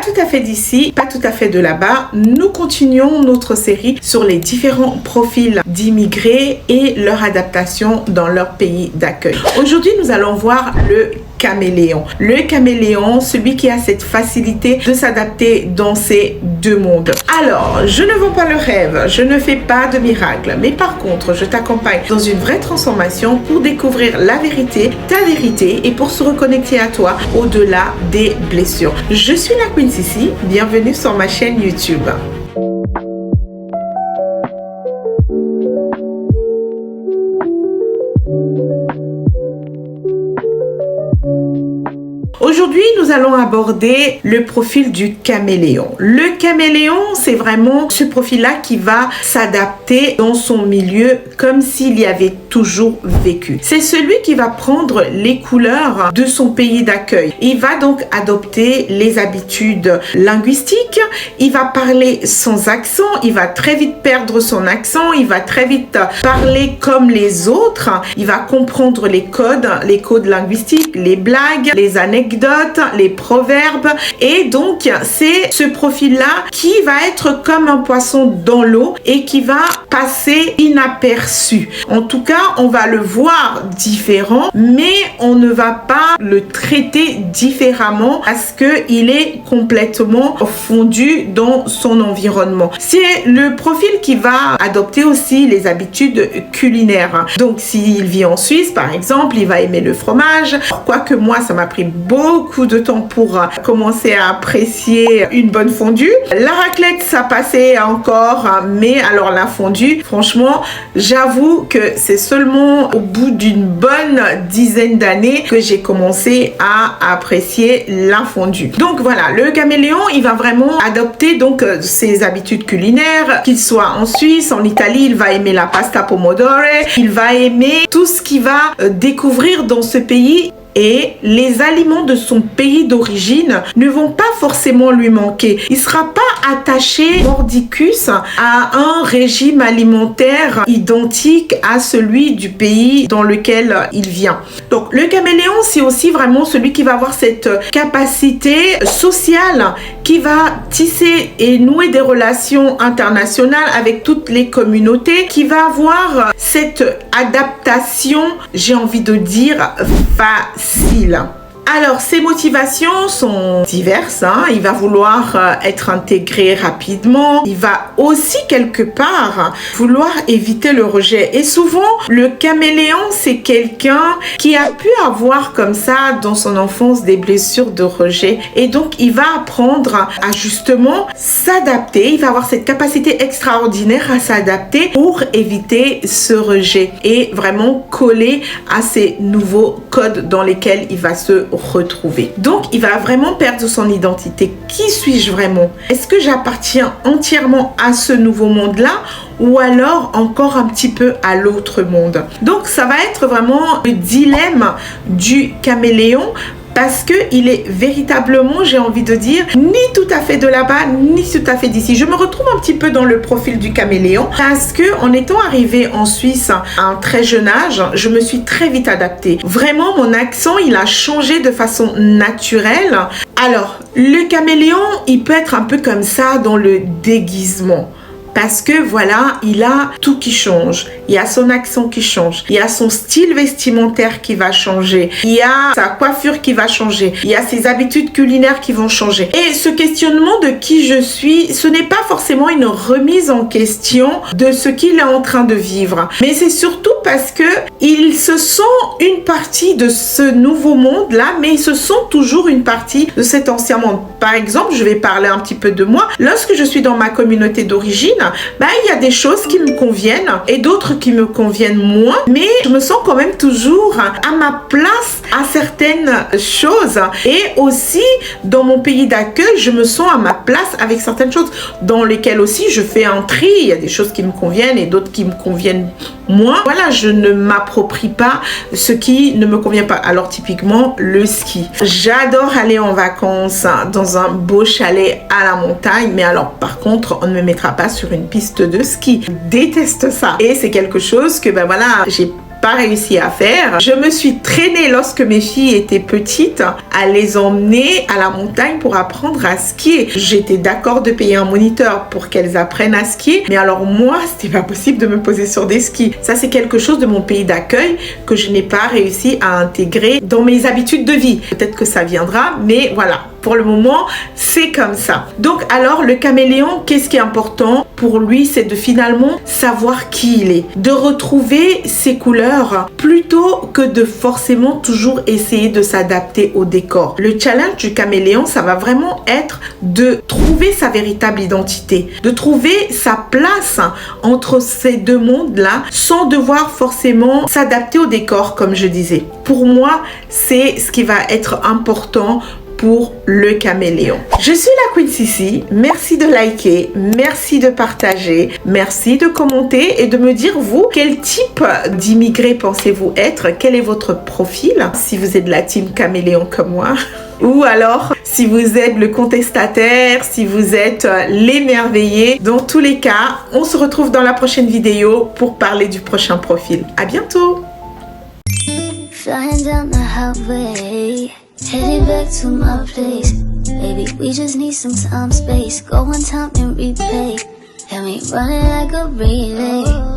tout à fait d'ici, pas tout à fait de là-bas. Nous continuons notre série sur les différents profils d'immigrés et leur adaptation dans leur pays d'accueil. Aujourd'hui, nous allons voir le caméléon. Le caméléon, celui qui a cette facilité de s'adapter dans ces deux mondes. Alors, je ne vends pas le rêve, je ne fais pas de miracle, mais par contre, je t'accompagne dans une vraie transformation pour découvrir la vérité, ta vérité, et pour se reconnecter à toi au-delà des blessures. Je suis la Queen Sissi, bienvenue sur ma chaîne YouTube. Aujourd'hui, nous allons aborder le profil du caméléon. Le caméléon, c'est vraiment ce profil-là qui va s'adapter dans son milieu comme s'il y avait toujours vécu. C'est celui qui va prendre les couleurs de son pays d'accueil. Il va donc adopter les habitudes linguistiques. Il va parler sans accent. Il va très vite perdre son accent. Il va très vite parler comme les autres. Il va comprendre les codes linguistiques, les blagues, les anecdotes, les proverbes, et donc c'est ce profil-là qui va être comme un poisson dans l'eau et qui va passer inaperçu. En tout cas, on va le voir différent, mais on ne va pas le traiter différemment parce que il est complètement fondu dans son environnement. C'est le profil qui va adopter aussi les habitudes culinaires. Donc, s'il vit en Suisse, par exemple, il va aimer le fromage. Quoique moi, ça m'a pris beaucoup de temps pour commencer à apprécier une bonne fondue. La raclette, ça passait encore, mais alors la fondue, franchement, j'avoue que c'est seulement au bout d'une bonne dizaine d'années que j'ai commencé à apprécier la fondue. Donc voilà, le caméléon, il va vraiment adopter donc ses habitudes culinaires, qu'il soit en Suisse, en Italie, il va aimer la pasta pomodoro, il va aimer tout ce qu'il va découvrir dans ce pays. Et les aliments de son pays d'origine ne vont pas forcément lui manquer. Il ne sera pas attaché mordicus à un régime alimentaire identique à celui du pays dans lequel il vient. Donc le caméléon, c'est aussi vraiment celui qui va avoir cette capacité sociale, qui va tisser et nouer des relations internationales avec toutes les communautés, qui va avoir cette adaptation, j'ai envie de dire, facile. Alors, ses motivations sont diverses. Il va vouloir être intégré rapidement. Il va aussi, quelque part, vouloir éviter le rejet. Et souvent, le caméléon, c'est quelqu'un qui a pu avoir comme ça, dans son enfance, des blessures de rejet. Et donc, il va apprendre à justement s'adapter. Il va avoir cette capacité extraordinaire à s'adapter pour éviter ce rejet et vraiment coller à ces nouveaux codes dans lesquels il va se retrouver. Donc, il va vraiment perdre son identité. Qui suis-je vraiment? Est-ce que j'appartiens entièrement à ce nouveau monde-là ou alors encore un petit peu à l'autre monde? Donc, ça va être vraiment le dilemme du caméléon, parce que il est véritablement, j'ai envie de dire, ni tout à fait de là-bas, ni tout à fait d'ici. Je me retrouve un petit peu dans le profil du caméléon parce que en étant arrivée en Suisse à un très jeune âge, je me suis très vite adaptée. Vraiment, mon accent, il a changé de façon naturelle. Alors, le caméléon, il peut être un peu comme ça dans le déguisement. Parce que voilà, il a tout qui change. Il y a son accent qui change. Il y a son style vestimentaire qui va changer. Il y a sa coiffure qui va changer. Il y a ses habitudes culinaires qui vont changer. Et ce questionnement de qui je suis, ce n'est pas forcément une remise en question de ce qu'il est en train de vivre. Mais c'est surtout parce que il se sent une partie de ce nouveau monde-là, mais il se sent toujours une partie de cet ancien monde. Par exemple, je vais parler un petit peu de moi. Lorsque je suis dans ma communauté d'origine, il y a des choses qui me conviennent et d'autres qui me conviennent moins, mais je me sens quand même toujours à ma place à certaines choses. Et aussi, dans mon pays d'accueil, je me sens à ma place avec certaines choses dans lesquelles aussi je fais un tri. Il y a des choses qui me conviennent et d'autres qui me conviennent moins. Voilà, je ne m'approprie pas ce qui ne me convient pas. Alors typiquement, le ski. J'adore aller en vacances dans un beau chalet à la montagne, mais alors par contre, on ne me mettra pas sur une piste de ski. Je déteste ça. Et c'est quelque chose que, voilà, j'ai pas réussi à faire. Je me suis traînée lorsque mes filles étaient petites à les emmener à la montagne pour apprendre à skier. J'étais d'accord de payer un moniteur pour qu'elles apprennent à skier, mais alors moi, c'était pas possible de me poser sur des skis. Ça, c'est quelque chose de mon pays d'accueil que je n'ai pas réussi à intégrer dans mes habitudes de vie. Peut-être que ça viendra, mais voilà. Pour le moment, c'est comme ça. Donc alors, le caméléon, qu'est-ce qui est important pour lui? C'est de finalement savoir qui il est, de retrouver ses couleurs plutôt que de forcément toujours essayer de s'adapter au décor. Le challenge du caméléon, ça va vraiment être de trouver sa véritable identité, de trouver sa place entre ces deux mondes-là sans devoir forcément s'adapter au décor, comme je disais. Pour moi, c'est ce qui va être important pour le caméléon. Je suis la Queen Sissi. Merci de liker, merci de partager, merci de commenter et de me dire vous, quel type d'immigré pensez-vous être? Quel est votre profil? Si vous êtes de la team caméléon comme moi, ou alors si vous êtes le contestataire, si vous êtes l'émerveillé. Dans tous les cas, on se retrouve dans la prochaine vidéo pour parler du prochain profil. À bientôt! Flying down the highway, heading back to my place. Baby, we just need some time, space. Go on time and replay. Got me running like a relay.